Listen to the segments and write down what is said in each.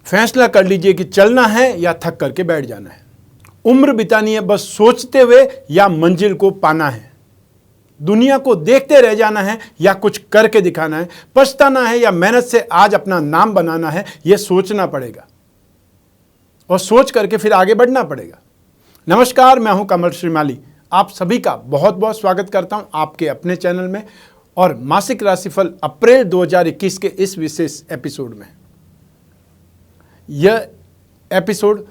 फैसला कर लीजिए कि चलना है या थक करके बैठ जाना है। उम्र बितानी है बस सोचते हुए या मंजिल को पाना है। दुनिया को देखते रह जाना है या कुछ करके दिखाना है। पछताना है या मेहनत से आज अपना नाम बनाना है, यह सोचना पड़ेगा और सोच करके फिर आगे बढ़ना पड़ेगा। नमस्कार, मैं हूं कमल श्रीमाली। आप सभी का बहुत बहुत स्वागत करता हूं आपके अपने चैनल में और मासिक राशिफल अप्रैल 2021 के इस विशेष एपिसोड में। यह एपिसोड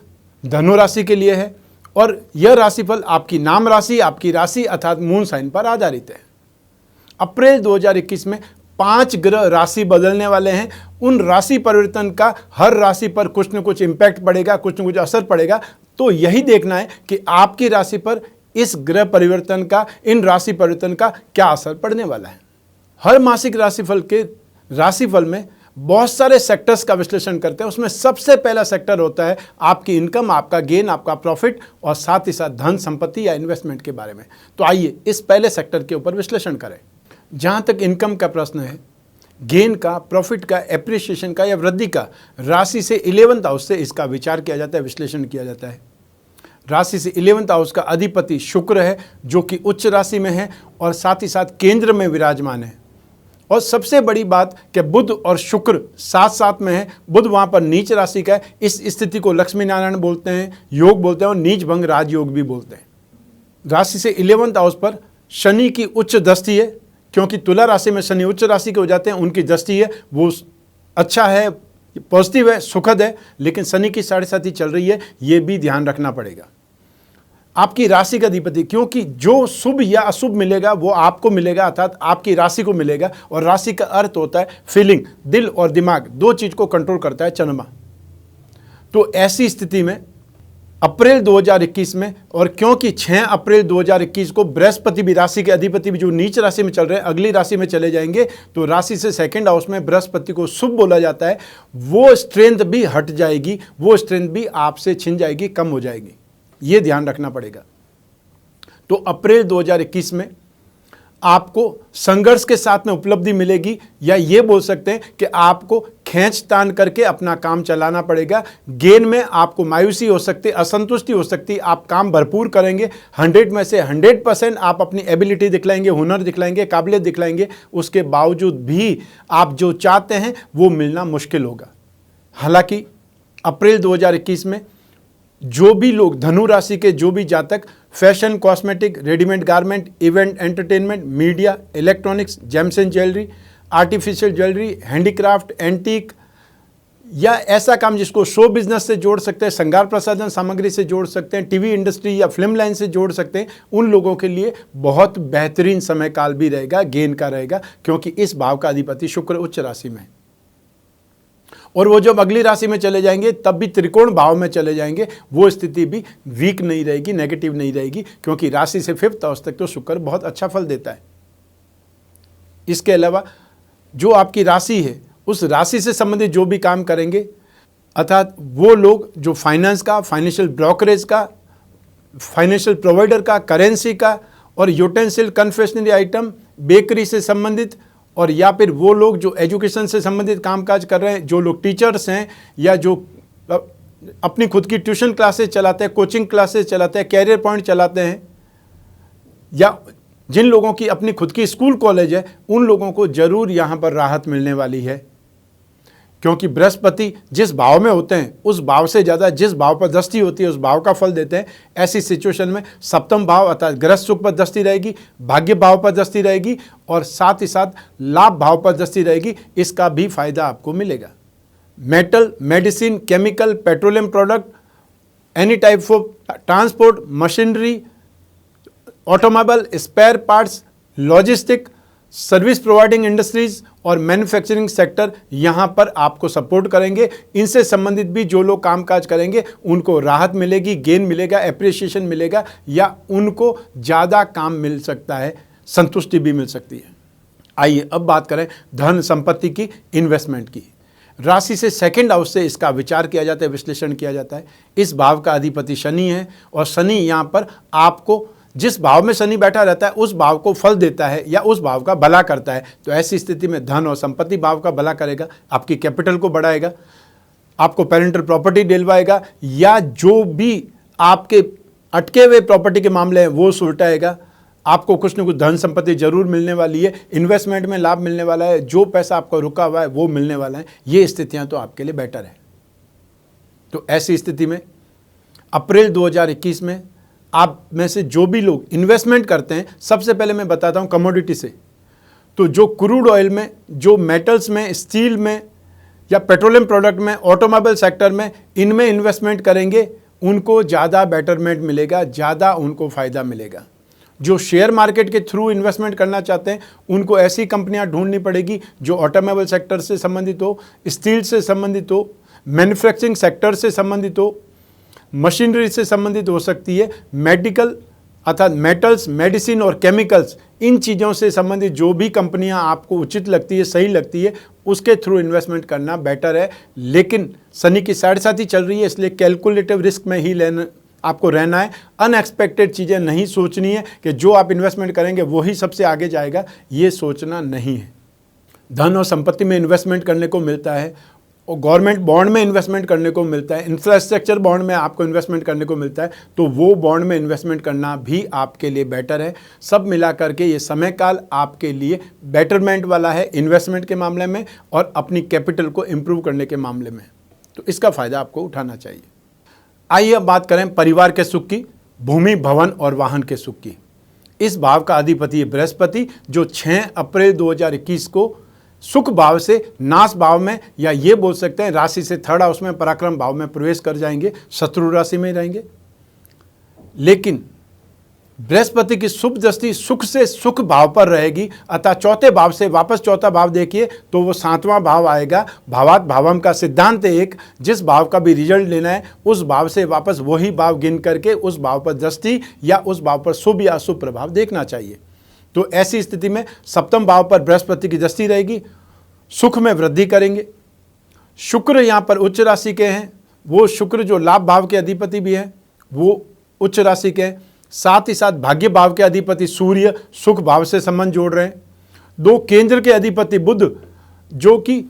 धनु राशि के लिए है और यह राशिफल आपकी नाम राशि, आपकी राशि अर्थात मून साइन पर आधारित है। अप्रैल 2021 में 5 ग्रह राशि बदलने वाले हैं। उन राशि परिवर्तन का हर राशि पर कुछ न कुछ इम्पैक्ट पड़ेगा, कुछ न कुछ असर पड़ेगा। तो यही देखना है कि आपकी राशि पर इस ग्रह परिवर्तन का, इन राशि परिवर्तन का क्या असर पड़ने वाला है। हर मासिक राशिफल के राशिफल में बहुत सारे सेक्टर्स का विश्लेषण करते हैं। उसमें सबसे पहला सेक्टर होता है आपकी इनकम, आपका गेन, आपका प्रॉफिट और साथ ही साथ धन संपत्ति या इन्वेस्टमेंट के बारे में। तो आइए इस पहले सेक्टर के ऊपर विश्लेषण करें। जहां तक इनकम का प्रश्न है, गेन का, प्रॉफिट का, एप्रिसिएशन का या वृद्धि का, राशि से 11th हाउस से इसका विचार किया जाता है, विश्लेषण किया जाता है। राशि से 11th हाउस का अधिपति शुक्र है जो कि उच्च राशि में है और साथ ही साथ केंद्र में विराजमान है। और सबसे बड़ी बात कि बुध और शुक्र साथ साथ में है। बुध वहाँ पर नीच राशि का है। इस स्थिति को लक्ष्मी नारायण बोलते हैं, योग बोलते हैं और नीच भंग राजयोग भी बोलते हैं। राशि से 11th हाउस पर शनि की उच्च दृष्टि है, क्योंकि तुला राशि में शनि उच्च राशि के हो जाते हैं, उनकी दृष्टि है, वो अच्छा है, पॉजिटिव है, सुखद है। लेकिन शनि की 7.5 चल रही है, ये भी ध्यान रखना पड़ेगा। आपकी राशि का अधिपति, क्योंकि जो शुभ या अशुभ मिलेगा वो आपको मिलेगा, अर्थात आपकी राशि को मिलेगा। और राशि का अर्थ होता है फीलिंग, दिल और दिमाग, दो चीज को कंट्रोल करता है चंद्रमा। तो ऐसी स्थिति में अप्रैल 2021 में, और क्योंकि 6 अप्रैल 2021 को बृहस्पति भी, राशि के अधिपति भी जो नीच राशि में चल रहे हैं, अगली राशि में चले जाएंगे, तो राशि से 2nd हाउस में बृहस्पति को शुभ बोला जाता है। वो स्ट्रेंथ भी हट जाएगी, वो स्ट्रेंथ भी आपसे छिन जाएगी, कम हो जाएगी। ये ध्यान रखना पड़ेगा। तो अप्रैल 2021 में आपको संघर्ष के साथ में उपलब्धि मिलेगी, या ये बोल सकते हैं कि आपको खींचतान करके अपना काम चलाना पड़ेगा। गेन में आपको मायूसी हो सकती है, असंतुष्टि हो सकती है। आप काम भरपूर करेंगे, 100 में से 100% आप अपनी एबिलिटी दिखलाएंगे, हुनर दिखलाएंगे, काबिलियत दिखलाएंगे। उसके बावजूद भी आप जो चाहते हैं वो मिलना मुश्किल होगा। हालांकि अप्रैल 2021 में जो भी लोग, धनु राशि के जो भी जातक fashion, cosmetic, readymade garment, event, entertainment, media, electronics, James and jewellery, artificial jewellery, handicraft, antique या ऐसा काम जिसको शो बिजनेस से जोड़ सकते हैं, श्रृंगार प्रसाधन सामग्री से जोड़ सकते हैं, टीवी इंडस्ट्री या फिल्म लाइन से जोड़ सकते हैं, उन लोगों के लिए बहुत बेहतरीन समय काल भी रहेगा, गेन का रहेगा, क्योंकि इस भाव का अधिपति शुक्र उच्च राशि में है। और वो जब अगली राशि में चले जाएंगे तब भी त्रिकोण भाव में चले जाएंगे, वो स्थिति भी वीक नहीं रहेगी, नेगेटिव नहीं रहेगी, क्योंकि राशि से 5th हाउस तक तो शुक्र बहुत अच्छा फल देता है। इसके अलावा जो आपकी राशि है, उस राशि से संबंधित जो भी काम करेंगे, अर्थात वो लोग जो फाइनेंस का, फाइनेंशियल ब्रोकरेज का, फाइनेंशियल प्रोवाइडर का, करेंसी का और यूटेंसिल, कन्फेक्शनरी आइटम, बेकरी से संबंधित, और या फिर वो लोग जो एजुकेशन से संबंधित कामकाज कर रहे हैं, जो लोग टीचर्स हैं या जो अपनी खुद की ट्यूशन क्लासेस चलाते हैं, कोचिंग क्लासेस चलाते हैं, कैरियर पॉइंट चलाते हैं, या जिन लोगों की अपनी खुद की स्कूल कॉलेज है, उन लोगों को जरूर यहाँ पर राहत मिलने वाली है। क्योंकि बृहस्पति जिस भाव में होते हैं उस भाव से ज़्यादा जिस भाव पर दृष्टि होती है उस भाव का फल देते हैं। ऐसी सिचुएशन में 7th भाव अर्थात गृहस्थ सुख पर दृष्टि रहेगी, भाग्य भाव पर दृष्टि रहेगी और साथ ही साथ लाभ भाव पर दृष्टि रहेगी। इसका भी फायदा आपको मिलेगा। Metal, medicine, chemical, petroleum product, any type of transport, machinery, automobile, spare parts, logistic, service providing industries और मैन्युफैक्चरिंग सेक्टर यहाँ पर आपको सपोर्ट करेंगे। इनसे संबंधित भी जो लोग कामकाज करेंगे उनको राहत मिलेगी, गेन मिलेगा, एप्रिसिएशन मिलेगा, या उनको ज़्यादा काम मिल सकता है, संतुष्टि भी मिल सकती है। आइए अब बात करें धन संपत्ति की, इन्वेस्टमेंट की। राशि से 2nd हाउस से इसका विचार किया जाता है, विश्लेषण किया जाता है। इस भाव का अधिपति शनि है और शनि यहाँ पर आपको जिस भाव में शनि बैठा रहता है उस भाव को फल देता है या उस भाव का भला करता है। तो ऐसी स्थिति में धन और संपत्ति भाव का भला करेगा, आपकी कैपिटल को बढ़ाएगा। आपको पेरेंटल प्रॉपर्टी दिलवाएगा, या जो भी आपके अटके हुए प्रॉपर्टी के मामले हैं वो सुलटाएगा। आपको कुछ न कुछ धन संपत्ति जरूर मिलने वाली है, इन्वेस्टमेंट में लाभ मिलने वाला है, जो पैसा आपका रुका हुआ है वो मिलने वाला है। ये स्थितियां तो आपके लिए बेटर है। तो ऐसी स्थिति में अप्रैल 2021 में आप में से जो भी लोग इन्वेस्टमेंट करते हैं, सबसे पहले मैं बताता हूं कमोडिटी से। तो जो क्रूड ऑयल में, जो मेटल्स में, स्टील में या पेट्रोलियम प्रोडक्ट में, ऑटोमोबाइल सेक्टर में, इनमें इन्वेस्टमेंट करेंगे उनको ज़्यादा बेटरमेंट मिलेगा, ज़्यादा उनको फ़ायदा मिलेगा। जो शेयर मार्केट के थ्रू इन्वेस्टमेंट करना चाहते हैं उनको ऐसी कंपनियां ढूंढनी पड़ेगी जो ऑटोमोबाइल सेक्टर से संबंधित हो, स्टील से संबंधित हो, मैन्युफैक्चरिंग सेक्टर से संबंधित हो, मशीनरी से संबंधित हो सकती है, मेडिकल अर्थात मेटल्स, मेडिसिन और केमिकल्स, इन चीज़ों से संबंधित जो भी कंपनियां आपको उचित लगती है, सही लगती है, उसके थ्रू इन्वेस्टमेंट करना बेटर है। लेकिन शनि की 7.5 चल रही है, इसलिए कैलकुलेटिव रिस्क में ही आपको रहना है। अनएक्सपेक्टेड चीज़ें नहीं सोचनी है कि जो आप इन्वेस्टमेंट करेंगे वही सबसे आगे जाएगा, ये सोचना नहीं है। धन और संपत्ति में इन्वेस्टमेंट करने को मिलता है, और गवर्नमेंट बॉन्ड में इन्वेस्टमेंट करने को मिलता है, इंफ्रास्ट्रक्चर बॉन्ड में आपको इन्वेस्टमेंट करने को मिलता है, तो वो बॉन्ड में इन्वेस्टमेंट करना भी आपके लिए बेटर है। सब मिला करके ये समय काल आपके लिए बेटरमेंट वाला है इन्वेस्टमेंट के मामले में और अपनी कैपिटल को इम्प्रूव करने के मामले में। तो इसका फ़ायदा आपको उठाना चाहिए। आइए अब बात करें परिवार के सुख की, भूमि, भवन और वाहन के सुख की। इस भाव का अधिपति बृहस्पति, जो 6 अप्रैल 2021 को सुख भाव से नाश भाव में, या ये बोल सकते हैं राशि से 3rd हाउस में पराक्रम भाव में प्रवेश कर जाएंगे, शत्रु राशि में रहेंगे। लेकिन बृहस्पति की शुभ दृष्टि सुख से सुख भाव पर रहेगी, अतः 4थे भाव से वापस 4था भाव देखिए तो वो 7वां भाव आएगा। भावात भावम का सिद्धांत एक, जिस भाव का भी रिजल्ट लेना है उस भाव से वापस वही भाव गिन करके उस भाव पर दृष्टि या उस भाव पर शुभ या अशुभ प्रभाव देखना चाहिए। तो ऐसी स्थिति में 7वें भाव पर बृहस्पति की दृष्टि रहेगी, सुख में वृद्धि करेंगे। शुक्र यहाँ पर उच्च राशि के हैं, वो शुक्र जो लाभ भाव के अधिपति भी हैं वो उच्च राशि के हैं। साथ ही साथ भाग्य भाव के अधिपति सूर्य सुख भाव से संबंध जोड़ रहे हैं। 2 केंद्र के अधिपति बुध, जो कि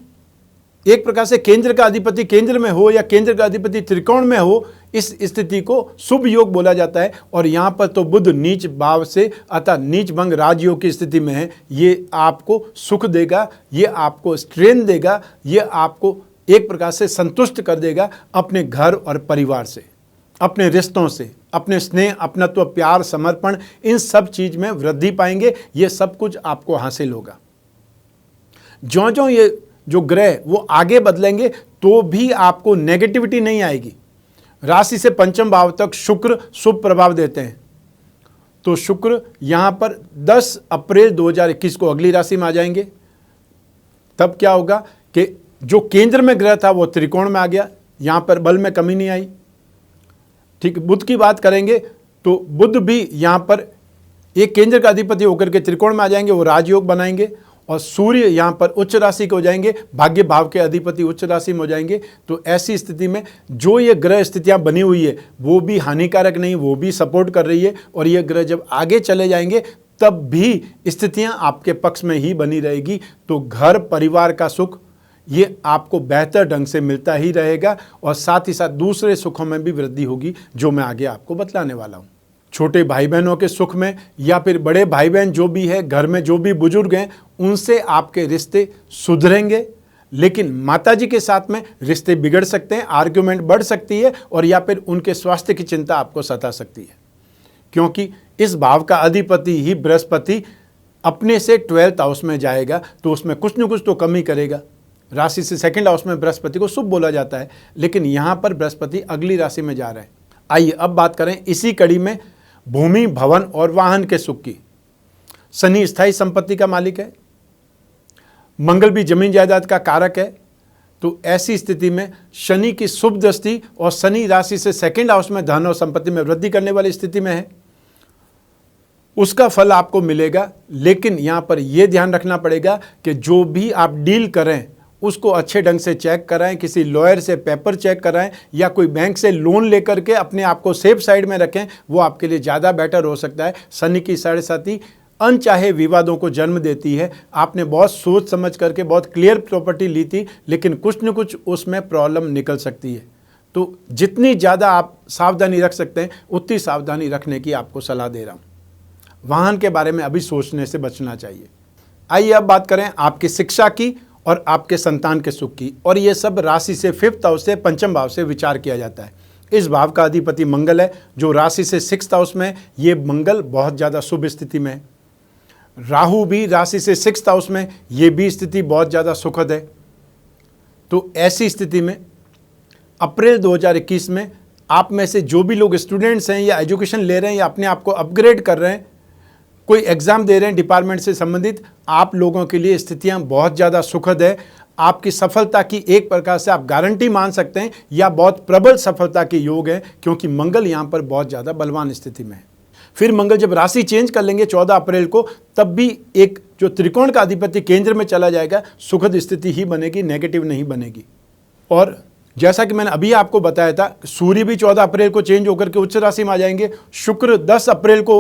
एक प्रकार से केंद्र का अधिपति केंद्र में हो या केंद्र का अधिपति त्रिकोण में हो, इस स्थिति को शुभ योग बोला जाता है। और यहाँ पर तो बुध नीच भाव से अतः नीच भंग राजयोग की स्थिति में है। ये आपको सुख देगा, ये आपको स्ट्रेन देगा, ये आपको एक प्रकार से संतुष्ट कर देगा अपने घर और परिवार से, अपने रिश्तों से, अपने स्नेह, अपनत्व, प्यार, समर्पण, इन सब चीज में वृद्धि पाएंगे। ये सब कुछ आपको हासिल होगा। ज्यों ज्यों ये जो ग्रह वो आगे बदलेंगे तो भी आपको नेगेटिविटी नहीं आएगी। राशि से 5वें भाव तक शुक्र शुभ प्रभाव देते हैं। तो शुक्र यहां पर 10 अप्रैल 2021 को अगली राशि में आ जाएंगे। तब क्या होगा कि जो केंद्र में ग्रह था वो त्रिकोण में आ गया, यहां पर बल में कमी नहीं आई। ठीक, बुध की बात करेंगे तो बुध भी यहां पर एक केंद्र का अधिपति होकर के त्रिकोण में आ जाएंगे, वो राजयोग बनाएंगे। और सूर्य यहाँ पर उच्च राशि के हो जाएंगे, भाग्य भाव के अधिपति उच्च राशि में हो जाएंगे। तो ऐसी स्थिति में जो ये ग्रह स्थितियाँ बनी हुई है वो भी हानिकारक नहीं, वो भी सपोर्ट कर रही है। और ये ग्रह जब आगे चले जाएंगे तब भी स्थितियाँ आपके पक्ष में ही बनी रहेगी। तो घर परिवार का सुख ये आपको बेहतर ढंग से मिलता ही रहेगा, और साथ ही साथ दूसरे सुखों में भी वृद्धि होगी, जो मैं आगे आपको बतलाने वाला हूँ। छोटे भाई बहनों के सुख में या फिर बड़े भाई बहन जो भी है, घर में जो भी बुजुर्ग हैं, उनसे आपके रिश्ते सुधरेंगे। लेकिन माताजी के साथ में रिश्ते बिगड़ सकते हैं, आर्ग्यूमेंट बढ़ सकती है, और या फिर उनके स्वास्थ्य की चिंता आपको सता सकती है, क्योंकि इस भाव का अधिपति ही बृहस्पति अपने से 12th हाउस में जाएगा, तो उसमें कुछ न कुछ तो कमी करेगा। राशि से 2nd हाउस में बृहस्पति को शुभ बोला जाता है, लेकिन यहाँ पर बृहस्पति अगली राशि में जा रहे हैं। आइए अब बात करें इसी कड़ी में भूमि, भवन और वाहन के सुख की। शनि स्थायी संपत्ति का मालिक है, मंगल भी जमीन जायदाद का कारक है। तो ऐसी स्थिति में शनि की शुभ दृष्टि और शनि राशि से 2nd हाउस में धन और संपत्ति में वृद्धि करने वाली स्थिति में है, उसका फल आपको मिलेगा। लेकिन यहाँ पर यह ध्यान रखना पड़ेगा कि जो भी आप डील करें उसको अच्छे ढंग से चेक कराएं, किसी लॉयर से पेपर चेक कराएं, या कोई बैंक से लोन लेकर के अपने आप को सेफ साइड में रखें, वो आपके लिए ज़्यादा बेटर हो सकता है। शनि की 7.5 अनचाहे विवादों को जन्म देती है। आपने बहुत सोच समझ करके बहुत क्लियर प्रॉपर्टी ली थी, लेकिन कुछ न कुछ उसमें प्रॉब्लम निकल सकती है। तो जितनी ज़्यादा आप सावधानी रख सकते हैं उतनी सावधानी रखने की आपको सलाह दे रहा हूँ। वाहन के बारे में अभी सोचने से बचना चाहिए। आइए अब बात करें आपकी शिक्षा की और आपके संतान के सुख की। और ये सब राशि से 5th हाउस से, पंचम भाव से विचार किया जाता है। इस भाव का अधिपति मंगल है, जो राशि से 6th हाउस में। ये मंगल बहुत ज़्यादा शुभ स्थिति में है। राहु भी राशि से 6th हाउस में, ये भी स्थिति बहुत ज़्यादा सुखद है। तो ऐसी स्थिति में अप्रैल 2021 में आप में से जो भी लोग स्टूडेंट्स हैं या एजुकेशन ले रहे हैं या अपने आप को अपग्रेड कर रहे हैं, कोई एग्ज़ाम दे रहे हैं डिपार्टमेंट से संबंधित, आप लोगों के लिए स्थितियां बहुत ज़्यादा सुखद है। आपकी सफलता की एक प्रकार से आप गारंटी मान सकते हैं या बहुत प्रबल सफलता के योग है, क्योंकि मंगल यहाँ पर बहुत ज़्यादा बलवान स्थिति में है। फिर मंगल जब राशि चेंज कर लेंगे 14 अप्रैल को, तब भी एक जो त्रिकोण का अधिपति केंद्र में चला जाएगा, सुखद स्थिति ही बनेगी, नेगेटिव नहीं बनेगी। और जैसा कि मैंने अभी आपको बताया था, सूर्य भी 14 अप्रैल को चेंज होकर के उच्च राशि में आ जाएंगे। शुक्र 10 अप्रैल को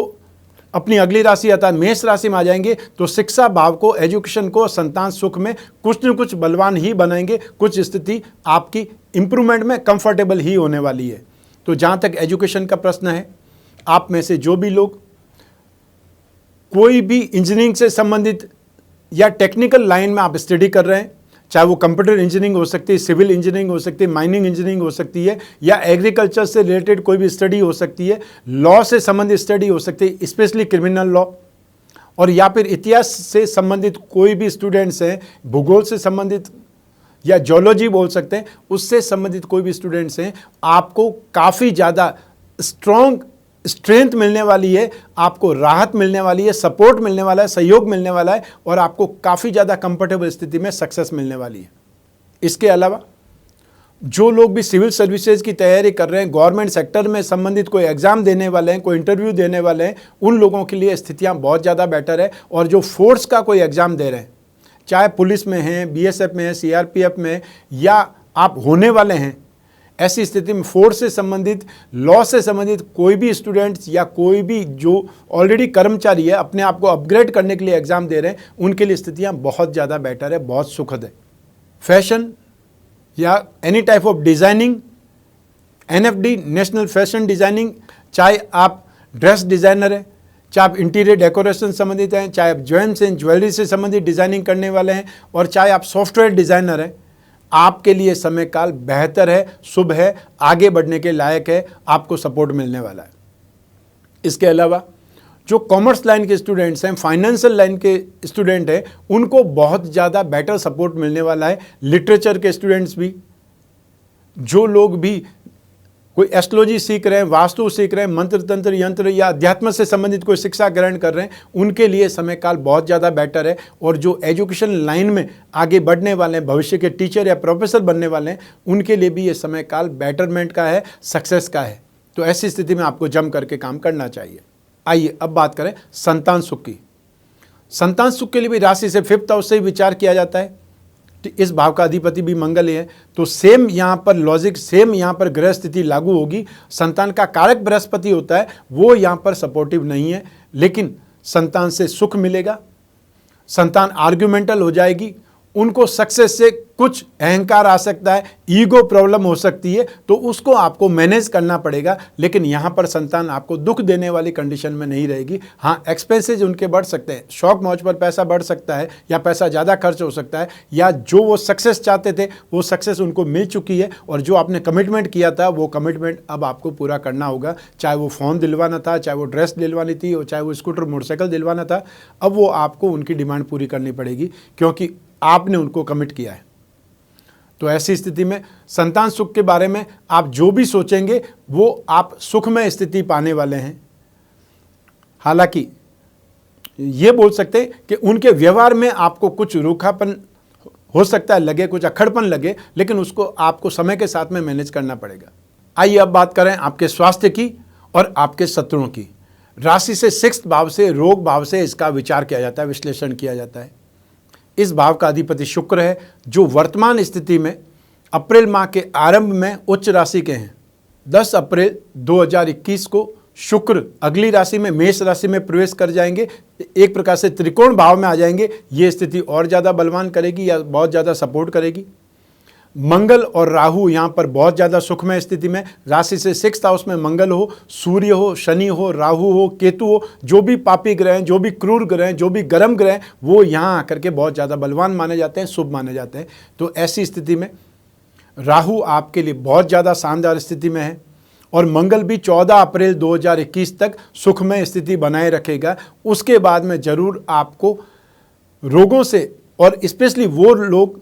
अपनी अगली राशि अर्थात मेष राशि में आ जाएंगे। तो शिक्षा भाव को, एजुकेशन को, संतान सुख में कुछ न कुछ बलवान ही बनाएंगे। कुछ स्थिति आपकी इंप्रूवमेंट में कंफर्टेबल ही होने वाली है। तो जहाँ तक एजुकेशन का प्रश्न है, आप में से जो भी लोग कोई भी इंजीनियरिंग से संबंधित या टेक्निकल लाइन में आप स्टडी कर रहे हैं, चाहे वो कंप्यूटर इंजीनियरिंग हो सकती है, सिविल इंजीनियरिंग हो सकती है, माइनिंग इंजीनियरिंग हो सकती है, या एग्रीकल्चर से रिलेटेड कोई भी स्टडी हो सकती है, लॉ से संबंधित स्टडी हो सकती है, स्पेशली क्रिमिनल लॉ, और या फिर इतिहास से संबंधित कोई भी स्टूडेंट्स हैं, भूगोल से संबंधित या जियोलॉजी बोल सकते हैं, उससे संबंधित कोई भी स्टूडेंट्स हैं, आपको काफ़ी ज़्यादा स्ट्रॉन्ग स्ट्रेंथ मिलने वाली है, आपको राहत मिलने वाली है, सपोर्ट मिलने वाला है, सहयोग मिलने वाला है, और आपको काफ़ी ज़्यादा कंफर्टेबल स्थिति में सक्सेस मिलने वाली है। इसके अलावा जो लोग भी सिविल सर्विसेज की तैयारी कर रहे हैं, गवर्नमेंट सेक्टर में संबंधित कोई एग्ज़ाम देने वाले हैं, कोई इंटरव्यू देने वाले हैं, उन लोगों के लिए स्थितियाँ बहुत ज़्यादा बेटर है। और जो फोर्स का कोई एग्ज़ाम दे रहे हैं, चाहे पुलिस में हैं, BSF में है, CRPF में, या आप होने वाले हैं, ऐसी स्थिति में फोर्स से संबंधित, लॉ से संबंधित कोई भी स्टूडेंट्स या कोई भी जो ऑलरेडी कर्मचारी है, अपने आप को अपग्रेड करने के लिए एग्ज़ाम दे रहे हैं, उनके लिए स्थितियां बहुत ज़्यादा बेटर है, बहुत सुखद है। फैशन या any type of designing, NFD national fashion designing, चाहे आप ड्रेस डिज़ाइनर हैं, चाहे आप इंटीरियर डेकोरेशन संबंधित हैं, चाहे आप जेम्स एंड ज्वेलरी से संबंधित डिज़ाइनिंग करने वाले हैं, और चाहे आप सॉफ्टवेयर डिज़ाइनर हैं, आपके लिए समय काल बेहतर है, शुभ है, आगे बढ़ने के लायक है, आपको सपोर्ट मिलने वाला है। इसके अलावा जो कॉमर्स लाइन के स्टूडेंट्स हैं, फाइनेंशियल लाइन के स्टूडेंट हैं, उनको बहुत ज़्यादा बेटर सपोर्ट मिलने वाला है। लिटरेचर के स्टूडेंट्स भी, जो लोग भी कोई एस्ट्रोलॉजी सीख रहे हैं, वास्तु सीख रहे हैं, मंत्र तंत्र यंत्र या अध्यात्म से संबंधित कोई शिक्षा ग्रहण कर रहे हैं, उनके लिए समय काल बहुत ज़्यादा बेटर है। और जो एजुकेशन लाइन में आगे बढ़ने वाले हैं, भविष्य के टीचर या प्रोफेसर बनने वाले हैं, उनके लिए भी ये समय काल बेटरमेंट का है, सक्सेस का है। तो ऐसी स्थिति में आपको जम करके काम करना चाहिए। आइए अब बात करें संतान सुख की। संतान सुख के लिए भी राशि से 5th हाउस से ही विचार किया जाता है। इस भाव का अधिपति भी मंगल है, तो सेम यहाँ पर लॉजिक, सेम यहाँ पर ग्रह स्थिति लागू होगी। संतान का कारक बृहस्पति होता है, वो यहाँ पर सपोर्टिव नहीं है, लेकिन संतान से सुख मिलेगा। संतान आर्ग्यूमेंटल हो जाएगी, उनको सक्सेस से कुछ अहंकार आ सकता है, ईगो प्रॉब्लम हो सकती है, तो उसको आपको मैनेज करना पड़ेगा। लेकिन यहाँ पर संतान आपको दुख देने वाली कंडीशन में नहीं रहेगी। हाँ, एक्सपेंसेज उनके बढ़ सकते हैं, शौक मौज पर पैसा बढ़ सकता है, या पैसा ज़्यादा खर्च हो सकता है, या जो वो सक्सेस चाहते थे वो सक्सेस उनको मिल चुकी है, और जो आपने कमिटमेंट किया था वो कमिटमेंट अब आपको पूरा करना होगा। चाहे वो फ़ोन दिलवाना था, चाहे वो ड्रेस दिलवानी थी, और चाहे वो स्कूटर मोटरसाइकिल दिलवाना था, अब वो आपको उनकी डिमांड पूरी करनी पड़ेगी, क्योंकि आपने उनको कमिट किया है। तो ऐसी स्थिति में संतान सुख के बारे में आप जो भी सोचेंगे वो आप सुखमय स्थिति पाने वाले हैं। हालांकि ये बोल सकते हैं कि उनके व्यवहार में आपको कुछ रूखापन हो सकता है लगे, कुछ अक्खड़पन लगे, लेकिन उसको आपको समय के साथ में मैनेज करना पड़ेगा। आइए अब बात करें आपके स्वास्थ्य की और आपके शत्रुओं की। राशि से 6th भाव से, रोग भाव से इसका विचार किया जाता है, विश्लेषण किया जाता है। इस भाव का अधिपति शुक्र है, जो वर्तमान स्थिति में अप्रैल माह के आरंभ में उच्च राशि के हैं। 10 अप्रैल 2021 को शुक्र अगली राशि में मेष राशि में प्रवेश कर जाएंगे, एक प्रकार से त्रिकोण भाव में आ जाएंगे। ये स्थिति और ज़्यादा बलवान करेगी या बहुत ज़्यादा सपोर्ट करेगी। मंगल और राहु यहाँ पर बहुत ज़्यादा सुखमय स्थिति में, राशि से 6th हाउस में मंगल हो, सूर्य हो, शनि हो, राहु हो, केतु हो, जो भी पापी ग्रह हैं, जो भी क्रूर ग्रह हैं, जो भी गर्म ग्रह हैं, वो यहाँ आकर के बहुत ज़्यादा बलवान माने जाते हैं, शुभ माने जाते हैं। तो ऐसी स्थिति में राहु आपके लिए बहुत ज़्यादा शानदार स्थिति में है और मंगल भी 14 अप्रैल 2021 तक सुखमय स्थिति बनाए रखेगा। उसके बाद में ज़रूर आपको रोगों से, और स्पेशली वो लोग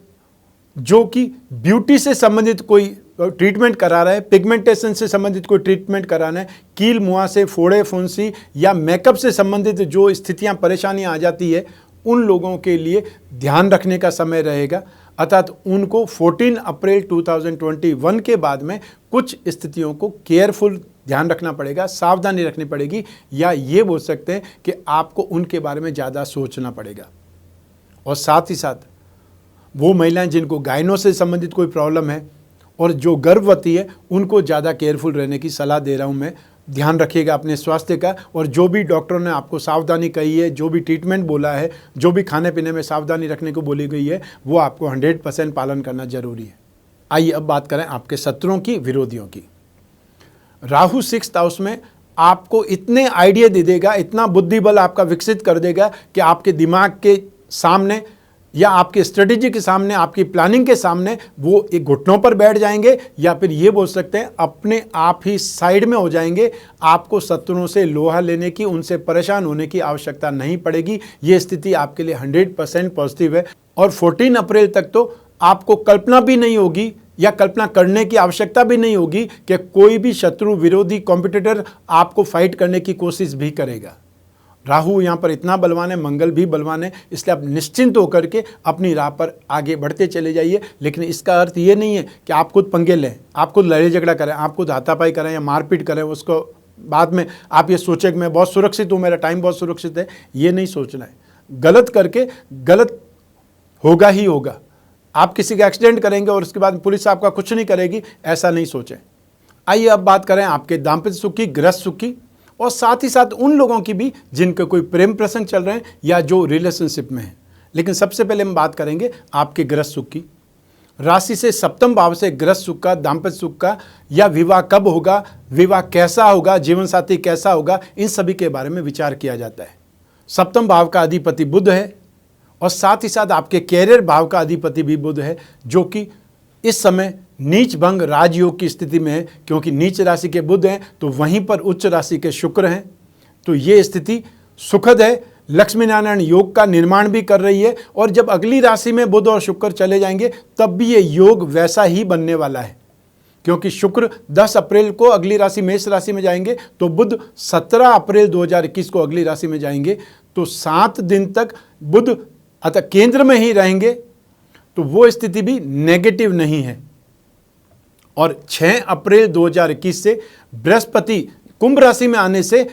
जो कि ब्यूटी से संबंधित कोई ट्रीटमेंट करा रहा है, पिगमेंटेशन से संबंधित कोई ट्रीटमेंट कराना है, कील मुआ से, फोड़े फुंसी या मेकअप से संबंधित जो स्थितियां परेशानियां आ जाती है, उन लोगों के लिए ध्यान रखने का समय रहेगा। अर्थात उनको 14 अप्रैल 2021 के बाद में कुछ स्थितियों को केयरफुल ध्यान रखना पड़ेगा, सावधानी रखनी पड़ेगी, या ये बोल सकते हैं कि आपको उनके बारे में ज़्यादा सोचना पड़ेगा। और साथ ही साथ वो महिलाएं जिनको गायनों से संबंधित कोई प्रॉब्लम है और जो गर्भवती है, उनको ज़्यादा केयरफुल रहने की सलाह दे रहा हूँ मैं। ध्यान रखिएगा अपने स्वास्थ्य का, और जो भी डॉक्टरों ने आपको सावधानी कही है, जो भी ट्रीटमेंट बोला है, जो भी खाने पीने में सावधानी रखने को बोली गई है, वो आपको 100% पालन करना जरूरी है। आइए अब बात करें आपके शत्रुओं की, विरोधियों की। राहु 6th हाउस में आपको इतने आइडिया दे देगा, इतना बुद्धि बल आपका विकसित कर देगा कि आपके दिमाग के सामने या आपकी स्ट्रेटेजी के सामने, आपकी प्लानिंग के सामने वो एक घुटनों पर बैठ जाएंगे, या फिर ये बोल सकते हैं अपने आप ही साइड में हो जाएंगे। आपको शत्रुओं से लोहा लेने की, उनसे परेशान होने की आवश्यकता नहीं पड़ेगी। ये स्थिति आपके लिए 100% पॉजिटिव है। और 14 अप्रैल तक तो आपको कल्पना भी नहीं होगी या कल्पना करने की आवश्यकता भी नहीं होगी कि कोई भी शत्रु, विरोधी, कॉम्पिटिटर आपको फाइट करने की कोशिश भी करेगा। राहु यहाँ पर इतना बलवान है, मंगल भी बलवान है, इसलिए आप निश्चिंत होकर के अपनी राह पर आगे बढ़ते चले जाइए। लेकिन इसका अर्थ ये नहीं है कि आप खुद पंगे लें, आप खुद लड़ाई झगड़ा करें, आप खुद हाथापाई करें या मारपीट करें, उसको बाद में आप ये सोचें कि मैं बहुत सुरक्षित हूँ, मेरा टाइम बहुत सुरक्षित है। ये नहीं सोचना है। गलत करके गलत होगा ही होगा। आप किसी का एक्सीडेंट करेंगे और उसके बाद पुलिस आपका कुछ नहीं करेगी, ऐसा नहीं सोचें। आइए अब बात करें आपके दाम्पत्य सुख की, गृहस्थ सुख की, और साथ ही साथ उन लोगों की भी जिनके कोई प्रेम प्रसंग चल रहे हैं या जो रिलेशनशिप में हैं। लेकिन सबसे पहले हम बात करेंगे आपके गृहस्थ सुख की। राशि से 7वें भाव से गृहस्थ सुख का, दाम्पत्य सुख का, या विवाह कब होगा, विवाह कैसा होगा, जीवन साथी कैसा होगा, इन सभी के बारे में विचार किया जाता है। 7वें भाव का अधिपति बुध है और साथ ही साथ आपके कैरियर भाव का अधिपति भी बुध है, जो कि इस समय नीच भंग राजयोग की स्थिति में है, क्योंकि नीच राशि के बुध हैं तो वहीं पर उच्च राशि के शुक्र हैं। तो ये स्थिति सुखद है, लक्ष्मी नारायण योग का निर्माण भी कर रही है। और जब अगली राशि में बुध और शुक्र चले जाएंगे तब भी ये योग वैसा ही बनने वाला है, क्योंकि शुक्र 10 अप्रैल को अगली राशि मेष राशि में जाएंगे, तो बुध 17 अप्रैल 2021 को अगली राशि में जाएंगे। तो 7 दिन तक बुध अतः केंद्र में ही रहेंगे, तो वो स्थिति भी नेगेटिव नहीं है। और 6 अप्रैल 2021 से बृहस्पति कुंभ राशि में आने से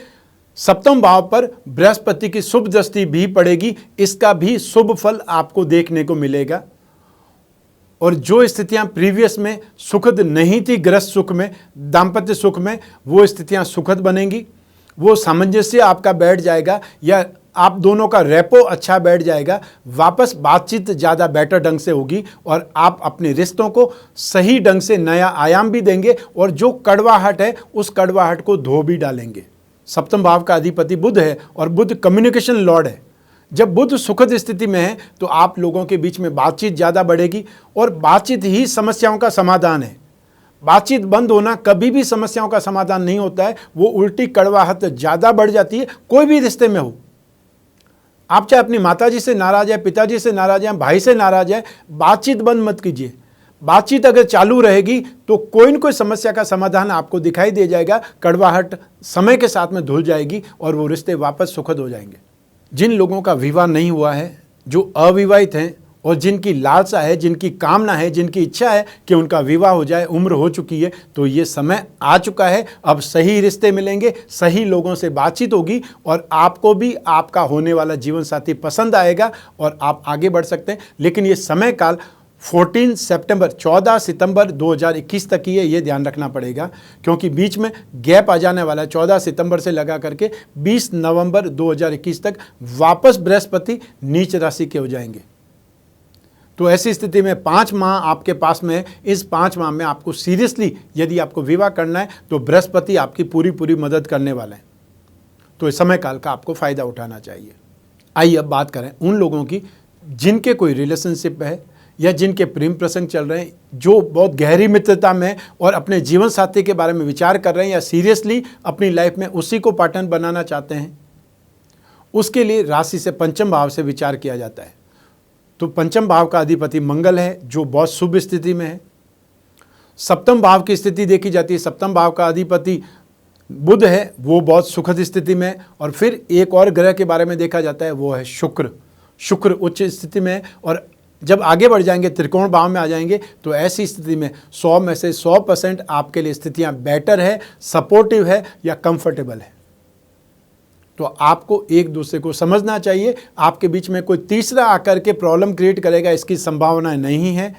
7वें भाव पर बृहस्पति की शुभ दृष्टि भी पड़ेगी, इसका भी शुभ फल आपको देखने को मिलेगा। और जो स्थितियां प्रीवियस में सुखद नहीं थी, गृहस्थ सुख में, दाम्पत्य सुख में, वो स्थितियां सुखद बनेंगी। वो सामंजस्य आपका बैठ जाएगा, या आप दोनों का रेपो अच्छा बैठ जाएगा, वापस बातचीत ज़्यादा बेटर ढंग से होगी और आप अपने रिश्तों को सही ढंग से नया आयाम भी देंगे, और जो कड़वाहट है उस कड़वाहट को धो भी डालेंगे। 7वें भाव का अधिपति बुध है और बुध कम्युनिकेशन लॉर्ड है। जब बुध सुखद स्थिति में है तो आप लोगों के बीच में बातचीत ज़्यादा बढ़ेगी, और बातचीत ही समस्याओं का समाधान है। बातचीत बंद होना कभी भी समस्याओं का समाधान नहीं होता है, वो उल्टी कड़वाहट ज़्यादा बढ़ जाती है। कोई भी रिश्ते में हो, आप चाहे अपनी माताजी से नाराज है, पिताजी से नाराज है, भाई से नाराज है, बातचीत बंद मत कीजिए। बातचीत अगर चालू रहेगी तो कोई न कोई समस्या का समाधान आपको दिखाई दे जाएगा, कड़वाहट समय के साथ में धुल जाएगी और वो रिश्ते वापस सुखद हो जाएंगे। जिन लोगों का विवाह नहीं हुआ है, जो अविवाहित हैं और जिनकी लालसा है, जिनकी कामना है, जिनकी इच्छा है कि उनका विवाह हो जाए, उम्र हो चुकी है, तो ये समय आ चुका है। अब सही रिश्ते मिलेंगे, सही लोगों से बातचीत होगी और आपको भी आपका होने वाला जीवन साथी पसंद आएगा और आप आगे बढ़ सकते हैं। लेकिन ये समय काल 14 सितंबर 2021 तक ही है, ये ध्यान रखना पड़ेगा, क्योंकि बीच में गैप आ जाने वाला है। 14 सितंबर से लगा करके 20 नवंबर 2021 तक वापस बृहस्पति नीच राशि के हो जाएंगे। तो ऐसी स्थिति में 5 माह आपके पास में है। इस 5 माह में आपको सीरियसली यदि आपको विवाह करना है तो बृहस्पति आपकी पूरी मदद करने वाला है। तो इस समय काल का आपको फ़ायदा उठाना चाहिए। आइए अब बात करें उन लोगों की जिनके कोई रिलेशनशिप है या जिनके प्रेम प्रसंग चल रहे हैं, जो बहुत गहरी मित्रता में और अपने जीवन साथी के बारे में विचार कर रहे हैं या सीरियसली अपनी लाइफ में उसी को पार्टनर बनाना चाहते हैं। उसके लिए राशि से पंचम भाव से विचार किया जाता है। तो पंचम भाव का अधिपति मंगल है, जो बहुत शुभ स्थिति में है। सप्तम भाव की स्थिति देखी जाती है। सप्तम भाव का अधिपति बुध है, वो बहुत सुखद स्थिति में है। और फिर एक और ग्रह के बारे में देखा जाता है, वो है शुक्र। शुक्र उच्च स्थिति में है, और जब आगे बढ़ जाएंगे त्रिकोण भाव में आ जाएंगे तो ऐसी स्थिति में 100 में से 100% आपके लिए स्थितियां बेटर है, सपोर्टिव है या कंफर्टेबल है। तो आपको एक दूसरे को समझना चाहिए। आपके बीच में कोई तीसरा आकर के प्रॉब्लम क्रिएट करेगा, इसकी संभावना नहीं है।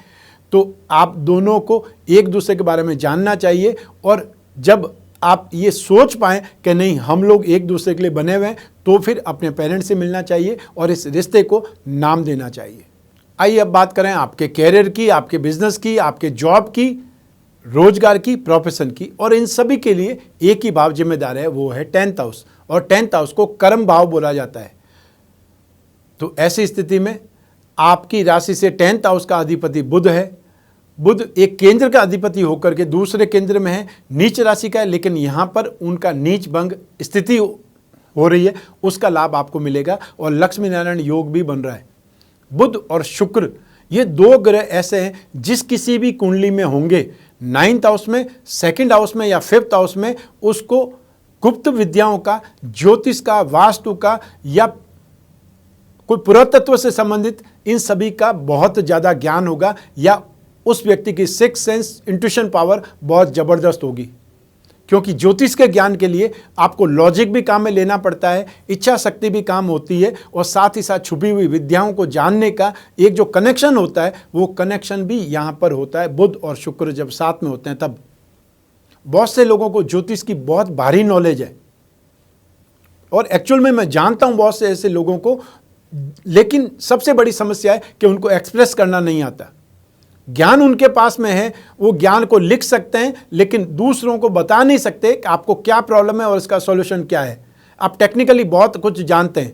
तो आप दोनों को एक दूसरे के बारे में जानना चाहिए, और जब आप ये सोच पाएं कि नहीं हम लोग एक दूसरे के लिए बने हुए हैं, तो फिर अपने पेरेंट्स से मिलना चाहिए और इस रिश्ते को नाम देना चाहिए। आइए अब बात करें आपके कैरियर की, आपके बिजनेस की, आपके जॉब की, रोजगार की, प्रोफेशन की। और इन सभी के लिए एक ही भाव जिम्मेदार है, वो है 10th हाउस। और 10th हाउस को कर्म भाव बोला जाता है। तो ऐसी स्थिति में आपकी राशि से 10th हाउस का अधिपति बुध है। बुध एक केंद्र का अधिपति होकर के दूसरे केंद्र में है, नीच राशि का है, लेकिन यहाँ पर उनका नीच भंग स्थिति हो रही है, उसका लाभ आपको मिलेगा। और लक्ष्मी नारायण योग भी बन रहा है। बुध और शुक्र ये 2 ग्रह ऐसे हैं जिस किसी भी कुंडली में होंगे, 9th हाउस में, 2nd हाउस में या 5th हाउस में, उसको गुप्त विद्याओं का, ज्योतिष का, वास्तु का या कोई पुरातत्व से संबंधित इन सभी का बहुत ज़्यादा ज्ञान होगा, या उस व्यक्ति की सिक्स सेंस इंट्यूशन पावर बहुत ज़बरदस्त होगी। क्योंकि ज्योतिष के ज्ञान के लिए आपको लॉजिक भी काम में लेना पड़ता है, इच्छा शक्ति भी काम होती है, और साथ ही साथ छुपी हुई विद्याओं को जानने का एक जो कनेक्शन होता है, वो कनेक्शन भी यहाँ पर होता है। बुध और शुक्र जब साथ में होते हैं तब बहुत से लोगों को ज्योतिष की बहुत भारी नॉलेज है, और एक्चुअल में मैं जानता हूँ बहुत से ऐसे लोगों को, लेकिन सबसे बड़ी समस्या है कि उनको एक्सप्रेस करना नहीं आता। ज्ञान उनके पास में है, वो ज्ञान को लिख सकते हैं, लेकिन दूसरों को बता नहीं सकते कि आपको क्या प्रॉब्लम है और इसका सॉल्यूशन क्या है। आप टेक्निकली बहुत कुछ जानते हैं।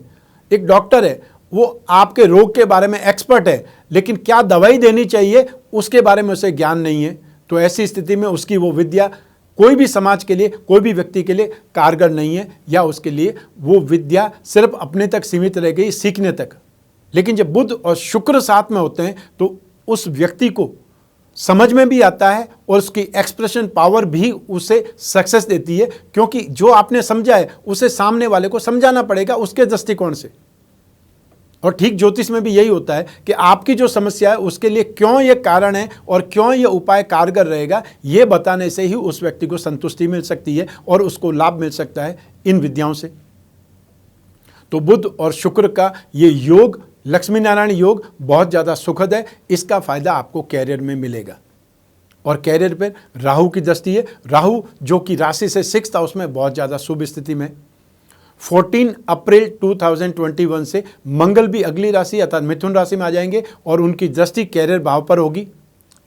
एक डॉक्टर है, वो आपके रोग के बारे में एक्सपर्ट है, लेकिन क्या दवाई देनी चाहिए उसके बारे में उसे ज्ञान नहीं है। तो ऐसी स्थिति में उसकी वो विद्या कोई भी समाज के लिए, कोई भी व्यक्ति के लिए कारगर नहीं है, या उसके लिए वो विद्या सिर्फ अपने तक सीमित रह गई, सीखने तक। लेकिन जब बुध और शुक्र साथ में होते हैं तो उस व्यक्ति को समझ में भी आता है, और उसकी एक्सप्रेशन पावर भी उसे सक्सेस देती है, क्योंकि जो आपने समझा है उसे सामने वाले को समझाना पड़ेगा उसके दृष्टिकोण से। और ठीक ज्योतिष में भी यही होता है कि आपकी जो समस्या है उसके लिए क्यों ये कारण है और क्यों ये उपाय कारगर रहेगा, ये बताने से ही उस व्यक्ति को संतुष्टि मिल सकती है और उसको लाभ मिल सकता है इन विद्याओं से। तो बुध और शुक्र का ये योग, लक्ष्मी नारायण योग, बहुत ज़्यादा सुखद है। इसका फायदा आपको कैरियर में मिलेगा। और कैरियर पर राहु की दृष्टि है। राहु जो कि राशि से 6th हाउस में बहुत ज़्यादा शुभ स्थिति में। 14 अप्रैल 2021 से मंगल भी अगली राशि अर्थात मिथुन राशि में आ जाएंगे, और उनकी दृष्टि कैरियर भाव पर होगी।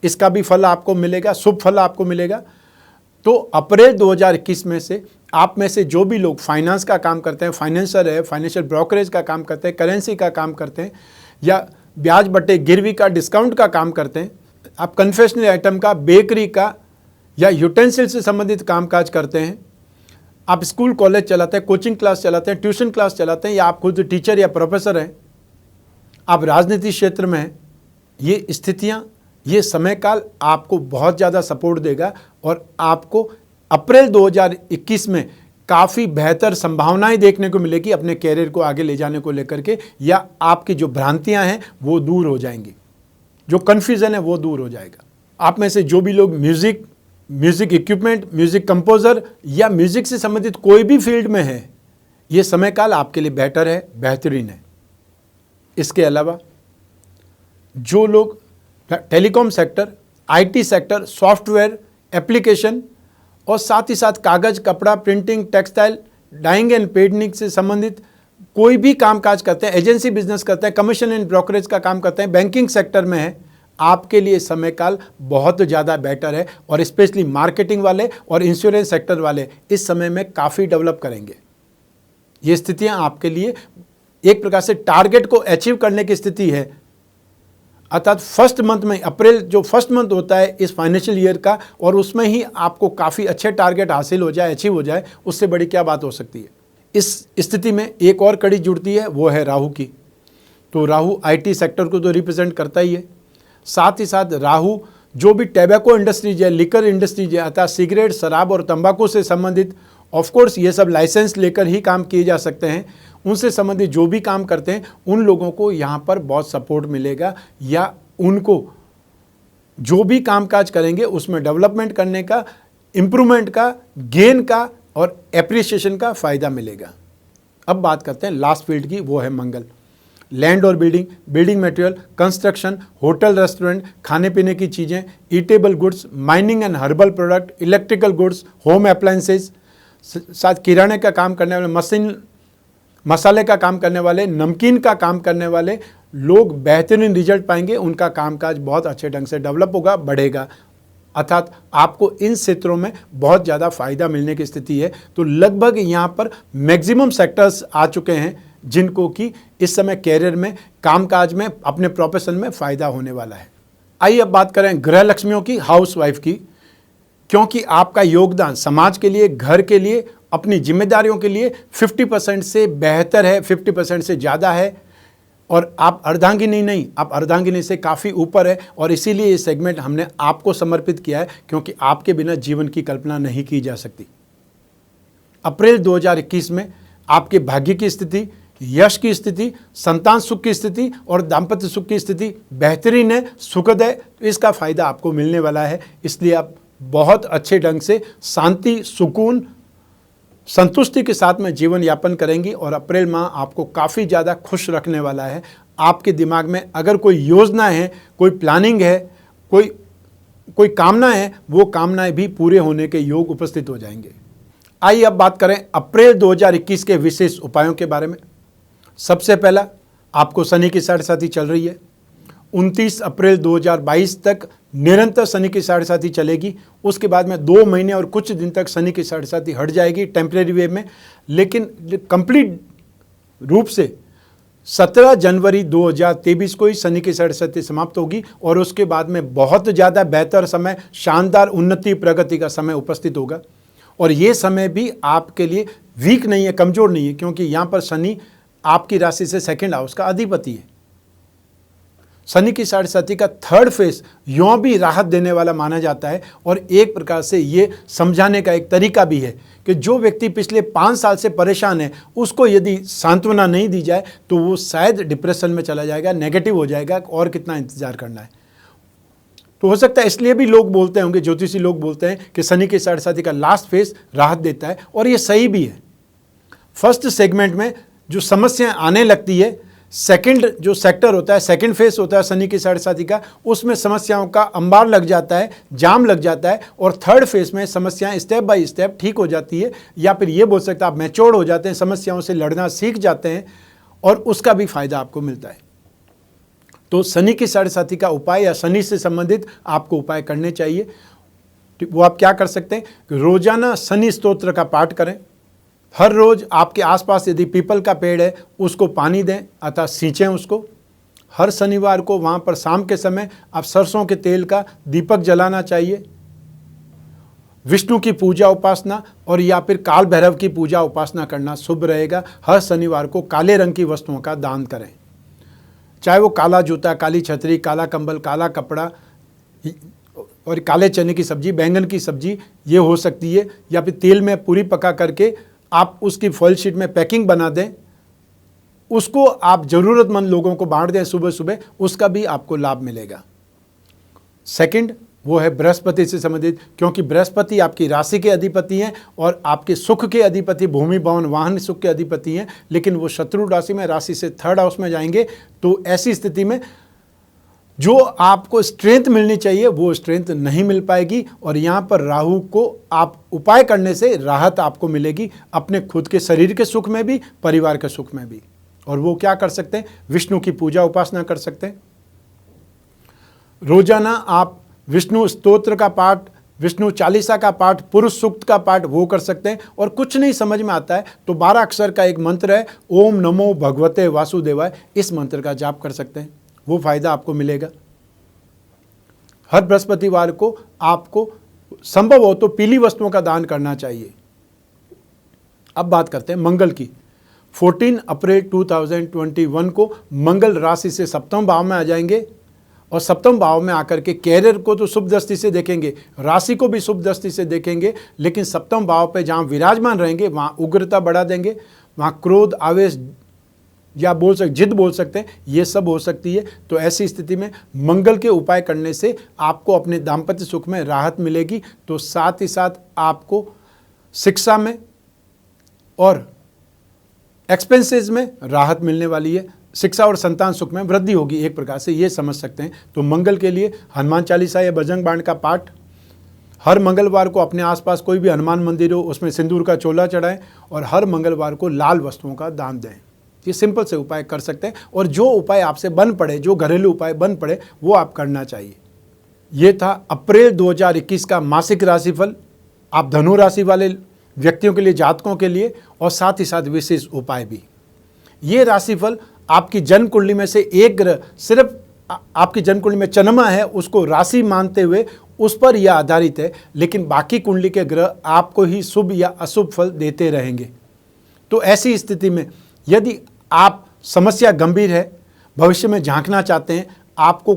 इसका भी फल आपको मिलेगा, शुभ फल आपको मिलेगा। तो अप्रैल 2021 में से आप में से जो भी लोग फाइनेंस का काम करते हैं, फाइनेंसर है, फाइनेंशियल ब्रोकरेज का काम करते हैं, करेंसी का काम करते हैं, या ब्याज बट्टे गिरवी का, डिस्काउंट का काम करते हैं, आप कन्फेक्शनरी आइटम का, बेकरी का या यूटेंसिल से संबंधित कामकाज करते हैं, आप स्कूल कॉलेज चलाते हैं, कोचिंग क्लास चलाते हैं, ट्यूशन क्लास चलाते हैं, या आप खुद टीचर या प्रोफेसर हैं, आप राजनीति क्षेत्र में हैं, ये स्थितियाँ, ये समय काल आपको बहुत ज़्यादा सपोर्ट देगा, और आपको अप्रैल 2021 में काफ़ी बेहतर संभावनाएं देखने को मिलेगी अपने कैरियर को आगे ले जाने को लेकर के, या आपकी जो भ्रांतियां हैं वो दूर हो जाएंगी, जो कन्फ्यूज़न है वो दूर हो जाएगा। आप में से जो भी लोग म्यूज़िक इक्विपमेंट, म्यूज़िक कंपोज़र या म्यूज़िक से संबंधित कोई भी फील्ड में है, ये समय काल आपके लिए बेहतर है, बेहतरीन है। इसके अलावा जो लोग telecom sector, IT sector, software, application और साथ ही साथ कागज, कपड़ा, printing, textile, dyeing and painting से संबंधित कोई भी कामकाज करते हैं, एजेंसी बिजनेस करते हैं, कमीशन एंड ब्रोकरेज का काम करते हैं, बैंकिंग सेक्टर में है, आपके लिए समय काल बहुत ज़्यादा बेटर है। और स्पेशली मार्केटिंग वाले और इंश्योरेंस सेक्टर वाले इस समय में काफ़ी डेवलप करेंगे। ये स्थितियां आपके लिए एक प्रकार से टारगेट को अचीव करने की स्थिति है। अर्थात फर्स्ट मंथ में, अप्रैल जो फर्स्ट मंथ होता है इस फाइनेंशियल ईयर का, और उसमें ही आपको काफ़ी अच्छे टारगेट हासिल हो जाए, अचीव हो जाए, उससे बड़ी क्या बात हो सकती है। इस स्थिति में एक और कड़ी जुड़ती है, वो है राहु की। तो राहु आईटी सेक्टर को तो रिप्रेजेंट करता ही है, साथ ही साथ राहु जो भी टैबैको इंडस्ट्रीज है, लिकर इंडस्ट्रीज है, अर्थात सिगरेट, शराब और तंबाकू से संबंधित, ऑफकोर्स ये सब लाइसेंस लेकर ही काम किए जा सकते हैं, उनसे संबंधित जो भी काम करते हैं उन लोगों को यहाँ पर बहुत सपोर्ट मिलेगा, या उनको जो भी कामकाज करेंगे उसमें डेवलपमेंट करने का, इम्प्रूवमेंट का, गेन का और एप्रिसिएशन का फ़ायदा मिलेगा। अब बात करते हैं लास्ट फील्ड की, वो है मंगल। लैंड और building, building material, construction, hotel, restaurant, खाने पीने की चीज़ें, eatable goods, mining and herbal product, electrical goods, home appliances, साथ किराने का काम करने वाले, मशीन मसाले का काम करने वाले, नमकीन का काम करने वाले लोग बेहतरीन रिजल्ट पाएंगे, उनका कामकाज बहुत अच्छे ढंग से डेवलप होगा, बढ़ेगा। अर्थात आपको इन क्षेत्रों में बहुत ज़्यादा फायदा मिलने की स्थिति है। तो लगभग यहाँ पर मैक्सिमम सेक्टर्स आ चुके हैं जिनको कि इस समय कैरियर में, कामकाज में, अपने प्रोफेशन में फ़ायदा होने वाला है। आइए अब बात करें गृह लक्ष्मियों की, हाउसवाइफ की, क्योंकि आपका योगदान समाज के लिए, घर के लिए, अपनी जिम्मेदारियों के लिए 50% से बेहतर है, 50% से ज़्यादा है। और आप अर्धांगिनी नहीं, आप अर्धांगिनी से काफ़ी ऊपर है, और इसीलिए ये सेगमेंट हमने आपको समर्पित किया है, क्योंकि आपके बिना जीवन की कल्पना नहीं की जा सकती। अप्रैल 2021 में आपके भाग्य की स्थिति, यश की स्थिति, संतान सुख की स्थिति और दाम्पत्य सुख की स्थिति बेहतरीन है, सुखद है। तो इसका फ़ायदा आपको मिलने वाला है, इसलिए आप बहुत अच्छे ढंग से शांति, सुकून, संतुष्टि के साथ में जीवन यापन करेंगी। और अप्रैल माह आपको काफ़ी ज़्यादा खुश रखने वाला है। आपके दिमाग में अगर कोई योजना है, कोई प्लानिंग है, कोई कामना है, वो कामनाएं भी पूरे होने के योग उपस्थित हो जाएंगे। आइए अब बात करें अप्रैल 2021 के विशेष उपायों के बारे में। सबसे पहला, आपको शनि की साढ़े साथी चल रही है। 29 अप्रैल 2022 तक निरंतर शनि की साढ़े साथी चलेगी। उसके बाद में 2 महीने और कुछ दिन तक शनि की साढ़े साथी हट जाएगी टेम्परेरी वे में, लेकिन कंप्लीट रूप से 17 जनवरी 2023 को ही शनि की साढ़े साथी समाप्त होगी। और उसके बाद में बहुत ज़्यादा बेहतर समय, शानदार उन्नति, प्रगति का समय उपस्थित होगा। और ये समय भी आपके लिए वीक नहीं है, कमज़ोर नहीं है, क्योंकि यहाँ पर शनि आपकी राशि से सेकंड हाउस का अधिपति है। शनि की साढ़े साथी का थर्ड फेज यों भी राहत देने वाला माना जाता है। और एक प्रकार से ये समझाने का एक तरीका भी है कि जो व्यक्ति पिछले 5 साल से परेशान है, उसको यदि सांत्वना नहीं दी जाए तो वो शायद डिप्रेशन में चला जाएगा, नेगेटिव हो जाएगा, और कितना इंतजार करना है। तो हो सकता है इसलिए भी लोग बोलते होंगे, ज्योतिषी लोग बोलते हैं कि शनि की साढ़े साथी का लास्ट फेज राहत देता है, और ये सही भी है। फर्स्ट सेगमेंट में जो समस्याएं आने लगती है, सेकंड जो सेक्टर होता है, सेकंड फेज होता है शनि की साढ़े साथी का, उसमें समस्याओं का अंबार लग जाता है, जाम लग जाता है। और थर्ड फेज में समस्याएं स्टेप बाय स्टेप ठीक हो जाती है, या फिर ये बोल सकते हैं आप मैच्योर हो जाते हैं, समस्याओं से लड़ना सीख जाते हैं, और उसका भी फायदा आपको मिलता है। तो शनि की साढ़े साथी का उपाय या शनि से संबंधित आपको उपाय करने चाहिए। वो आप क्या कर सकते हैं, रोजाना शनि स्तोत्र का पाठ करें। हर रोज़ आपके आसपास यदि पीपल का पेड़ है, उसको पानी दें, अर्थात सींचें उसको। हर शनिवार को वहाँ पर शाम के समय आप सरसों के तेल का दीपक जलाना चाहिए। विष्णु की पूजा उपासना और या फिर काल भैरव की पूजा उपासना करना शुभ रहेगा। हर शनिवार को काले रंग की वस्तुओं का दान करें, चाहे वो काला जूता, काली छतरी, काला कंबल, काला कपड़ा और काले चने की सब्जी, बैंगन की सब्जी ये हो सकती है, या फिर तेल में पूरी पका करके आप उसकी फॉइल शीट में पैकिंग बना दें, उसको आप ज़रूरतमंद लोगों को बांट दें सुबह सुबह, उसका भी आपको लाभ मिलेगा। सेकंड वो है बृहस्पति से संबंधित, क्योंकि बृहस्पति आपकी राशि के अधिपति हैं और आपके सुख के अधिपति, भूमि भवन वाहन सुख के अधिपति हैं, लेकिन वो शत्रु राशि में, राशि से थर्ड हाउस में जाएंगे। तो ऐसी स्थिति में जो आपको स्ट्रेंथ मिलनी चाहिए वो स्ट्रेंथ नहीं मिल पाएगी। और यहाँ पर राहु को आप उपाय करने से राहत आपको मिलेगी अपने खुद के शरीर के सुख में भी, परिवार के सुख में भी। और वो क्या कर सकते हैं, विष्णु की पूजा उपासना कर सकते हैं। रोजाना आप विष्णु स्तोत्र का पाठ, विष्णु चालीसा का पाठ, पुरुष सूक्त का पाठ वो कर सकते हैं। और कुछ नहीं समझ में आता है तो 12 अक्षर का एक मंत्र है, ओम नमो भगवते वासुदेवाय, इस मंत्र का जाप कर सकते हैं, वो फायदा आपको मिलेगा। हर बृहस्पतिवार को आपको संभव हो तो पीली वस्तुओं का दान करना चाहिए। अब बात करते हैं मंगल की। 14 अप्रैल 2021 को मंगल राशि से सप्तम भाव में आ जाएंगे और सप्तम भाव में आकर के कैरियर को तो शुभ दृष्टि से देखेंगे, राशि को भी शुभ दृष्टि से देखेंगे, लेकिन सप्तम भाव पे जहाँ विराजमान रहेंगे वहाँ उग्रता बढ़ा देंगे, वहाँ क्रोध, आवेश या जिद बोल सकते हैं, ये सब हो सकती है। तो ऐसी स्थिति में मंगल के उपाय करने से आपको अपने दाम्पत्य सुख में राहत मिलेगी। तो साथ ही साथ आपको शिक्षा में और एक्सपेंसेस में राहत मिलने वाली है, शिक्षा और संतान सुख में वृद्धि होगी, एक प्रकार से ये समझ सकते हैं। तो मंगल के लिए हनुमान चालीसा या बजरंग बाण का पाठ, हर मंगलवार को अपने आसपास कोई भी हनुमान मंदिर हो उसमें सिंदूर का चोला चढ़ाएं और हर मंगलवार को लाल वस्तुओं का दान दें। ये सिंपल से उपाय कर सकते हैं और जो उपाय आपसे बन पड़े, जो घरेलू उपाय बन पड़े वो आप करना चाहिए। ये था अप्रैल 2021 का मासिक राशिफल, आप धनु राशि वाले व्यक्तियों के लिए, जातकों के लिए, और साथ ही साथ विशेष उपाय भी। ये राशिफल आपकी जन्म कुंडली में से एक ग्रह सिर्फ आपकी जन्म कुंडली में चंद्रमा है उसको राशि मानते हुए उस पर यह आधारित है, लेकिन बाकी कुंडली के ग्रह आपको ही शुभ या अशुभ फल देते रहेंगे। तो ऐसी स्थिति में यदि आप समस्या गंभीर है, भविष्य में झांकना चाहते हैं, आपको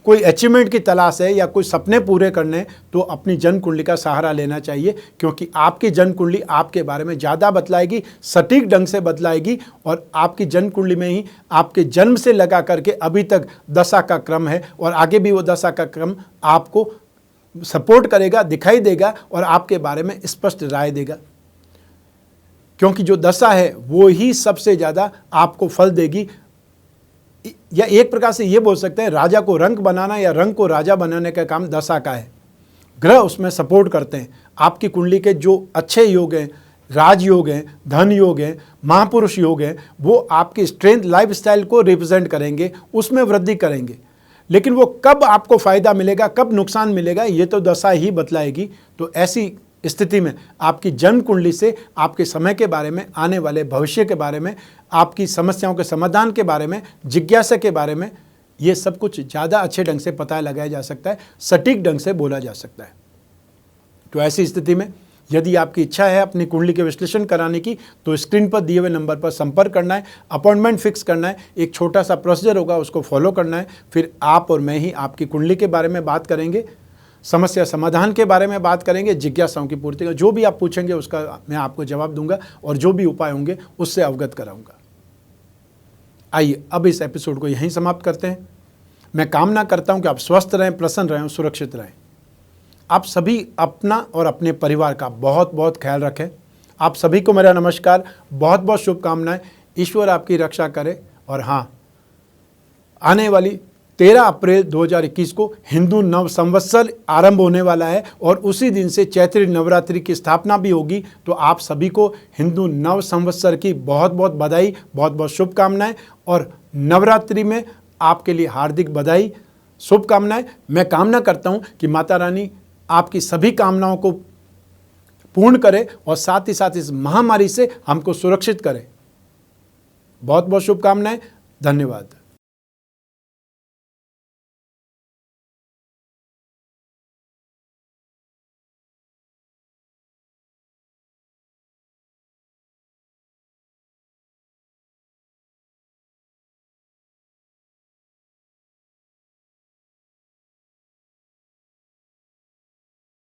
कोई अचीवमेंट की तलाश है या कोई सपने पूरे करने हैं, तो अपनी जन्म कुंडली का सहारा लेना चाहिए, क्योंकि आपकी जन्म कुंडली आपके बारे में ज़्यादा बतलाएगी, सटीक ढंग से बतलाएगी। और आपकी जन्म कुंडली में ही आपके जन्म से लगा करके अभी तक दशा का क्रम है और आगे भी वो दशा का क्रम आपको सपोर्ट करेगा, दिखाई देगा और आपके बारे में स्पष्ट राय देगा, क्योंकि जो दशा है वो ही सबसे ज़्यादा आपको फल देगी। या एक प्रकार से ये बोल सकते हैं, राजा को रंग बनाना या रंग को राजा बनाने का काम दशा का है, ग्रह उसमें सपोर्ट करते हैं। आपकी कुंडली के जो अच्छे योग हैं, राजयोग हैं, धन योग हैं, महापुरुष योग हैं, वो आपकी स्ट्रेंथ लाइफस्टाइल को रिप्रेजेंट करेंगे, उसमें वृद्धि करेंगे। लेकिन वो कब आपको फ़ायदा मिलेगा, कब नुकसान मिलेगा, ये तो दशा ही बतलाएगी। तो ऐसी स्थिति में आपकी जन्म कुंडली से आपके समय के बारे में, आने वाले भविष्य के बारे में, आपकी समस्याओं के समाधान के बारे में, जिज्ञासा के बारे में, ये सब कुछ ज़्यादा अच्छे ढंग से पता लगाया जा सकता है, सटीक ढंग से बोला जा सकता है। तो ऐसी स्थिति में यदि आपकी इच्छा है अपनी कुंडली के विश्लेषण कराने की, तो स्क्रीन पर दिए हुए नंबर पर संपर्क करना है, अपॉइंटमेंट फिक्स करना है, एक छोटा सा प्रोसीजर होगा उसको फॉलो करना है। फिर आप और मैं ही आपकी कुंडली के बारे में बात करेंगे, समस्या समाधान के बारे में बात करेंगे, जिज्ञासाओं की पूर्ति का जो भी आप पूछेंगे उसका मैं आपको जवाब दूंगा और जो भी उपाय होंगे उससे अवगत कराऊंगा। आइए अब इस एपिसोड को यहीं समाप्त करते हैं। मैं कामना करता हूं कि आप स्वस्थ रहें, प्रसन्न रहें, सुरक्षित रहें। आप सभी अपना और अपने परिवार का बहुत बहुत ख्याल रखें। आप सभी को मेरा नमस्कार, बहुत बहुत शुभकामनाएं। ईश्वर आपकी रक्षा करे। और हाँ, आने वाली 13 अप्रैल 2021 को हिंदू नव संवत्सर आरंभ होने वाला है और उसी दिन से चैत्री नवरात्रि की स्थापना भी होगी। तो आप सभी को हिंदू नव संवत्सर की बहुत बहुत बधाई, बहुत बहुत शुभकामनाएं और नवरात्रि में आपके लिए हार्दिक बधाई, शुभकामनाएं। मैं कामना करता हूं कि माता रानी आपकी सभी कामनाओं को पूर्ण करे और साथ ही साथ इस महामारी से हमको सुरक्षित करे। बहुत बहुत शुभकामनाएं। धन्यवाद।